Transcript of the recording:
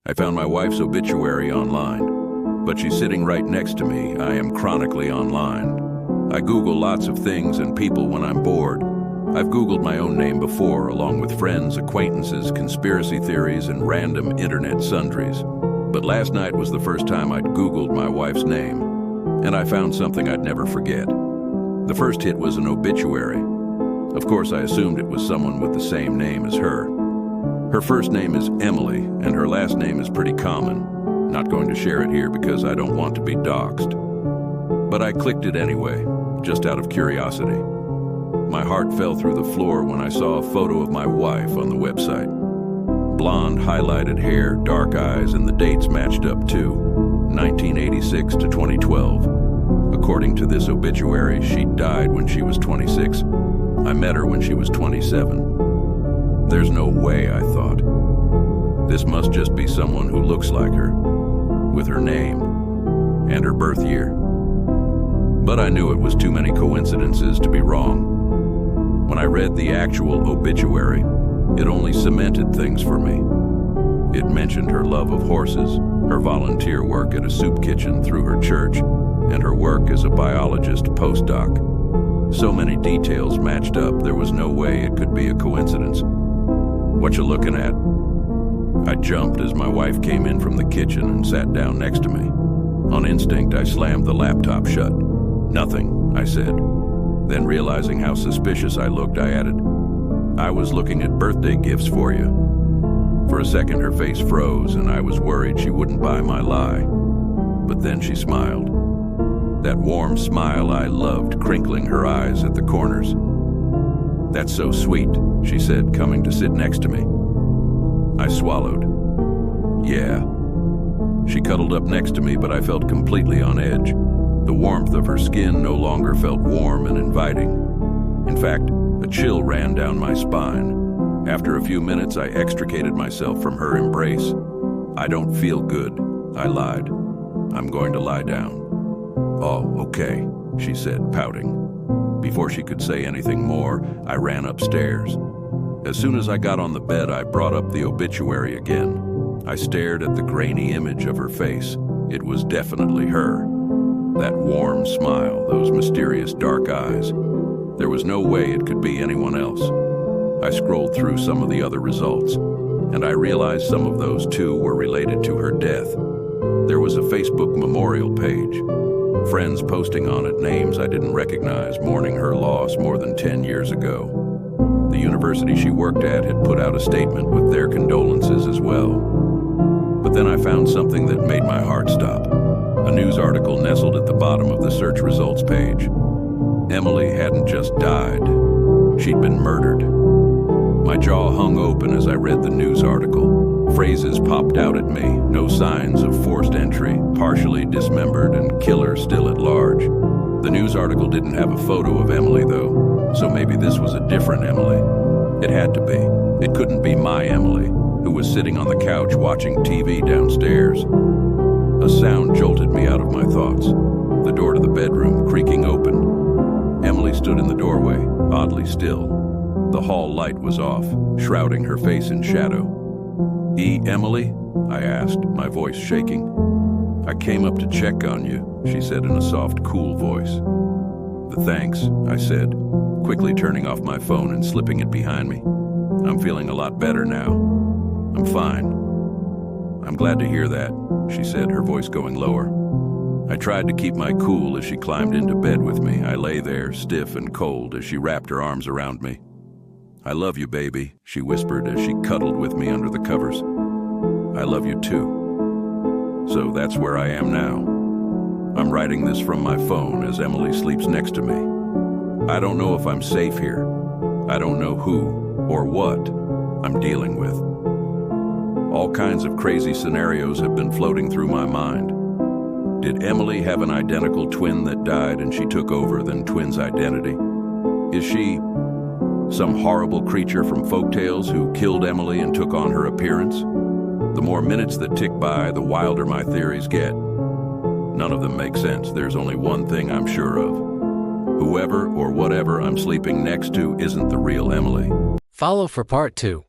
I found my wife's obituary online, but she's sitting right next to me. I am chronically online. I Google lots of things and people when I'm bored. I've Googled my own name before, along with friends, acquaintances, conspiracy theories, and random internet sundries. But last night was the first time I'd Googled my wife's name, and I found something I'd never forget. The first hit was an obituary. Of course, I assumed it was someone with the same name as her. Her first name is Emily, and her last name is pretty common. Not going to share it here because I don't want to be doxxed. But I clicked it anyway, just out of curiosity. My heart fell through the floor when I saw a photo of my wife on the website. Blonde, highlighted hair, dark eyes, and the dates matched up too. 1986 to 2012. According to this obituary, she died when she was 26. I met her when she was 27. There's no way, I thought. This must just be someone who looks like her, with her name and her birth year. But I knew it was too many coincidences to be wrong. When I read the actual obituary, it only cemented things for me. It mentioned her love of horses, her volunteer work at a soup kitchen through her church, and her work as a biologist postdoc. So many details matched up, there was no way it could be a coincidence. "What you looking at?" I jumped as my wife came in from the kitchen and sat down next to me. On instinct, I slammed the laptop shut. "Nothing," I said. Then, realizing how suspicious I looked, I added, "I was looking at birthday gifts for you." For a second, her face froze, and I was worried she wouldn't buy my lie. But then she smiled. That warm smile I loved, crinkling her eyes at the corners. "That's so sweet," she said, coming to sit next to me. I swallowed. "Yeah." She cuddled up next to me, but I felt completely on edge. The warmth of her skin no longer felt warm and inviting. In fact, a chill ran down my spine. After a few minutes, I extricated myself from her embrace. "I don't feel good," I lied. "I'm going to lie down." "Oh, okay," she said, pouting. Before she could say anything more, I ran upstairs. As soon as I got on the bed, I brought up the obituary again. I stared at the grainy image of her face. It was definitely her. That warm smile, those mysterious dark eyes. There was no way it could be anyone else. I scrolled through some of the other results, and I realized some of those too were related to her death. There was a Facebook memorial page. Friends posting on it names I didn't recognize, mourning her loss more than 10 years ago. The university she worked at had put out a statement with their condolences as well. But then I found something that made my heart stop. A news article nestled at the bottom of the search results page. Emily hadn't just died. She'd been murdered. My jaw hung open as I read the news article. Phrases popped out at me. No signs of forced entry, partially dismembered, and killer still at large. The news article didn't have a photo of Emily, though, so maybe this was a different Emily. It had to be. It couldn't be my Emily, who was sitting on the couch watching TV downstairs. A sound jolted me out of my thoughts. The door to the bedroom creaking open. Emily stood in the doorway, oddly still. The hall light was off, shrouding her face in shadow. Emily?" I asked, my voice shaking. "I came up to check on you," she said in a soft, cool voice. "Thanks," I said, quickly turning off my phone and slipping it behind me. "I'm feeling a lot better now. I'm fine." "I'm glad to hear that," she said, her voice going lower. I tried to keep my cool as she climbed into bed with me. I lay there, stiff and cold, as she wrapped her arms around me. "I love you, baby," she whispered as she cuddled with me under the covers. "I love you too." So that's where I am now. I'm writing this from my phone as Emily sleeps next to me. I don't know if I'm safe here. I don't know who or what I'm dealing with. All kinds of crazy scenarios have been floating through my mind. Did Emily have an identical twin that died and she took over the twin's identity? Is she some horrible creature from folktales who killed Emily and took on her appearance? The more minutes that tick by, the wilder my theories get. None of them make sense. There's only one thing I'm sure of. Whoever or whatever I'm sleeping next to isn't the real Emily. Follow for part 2.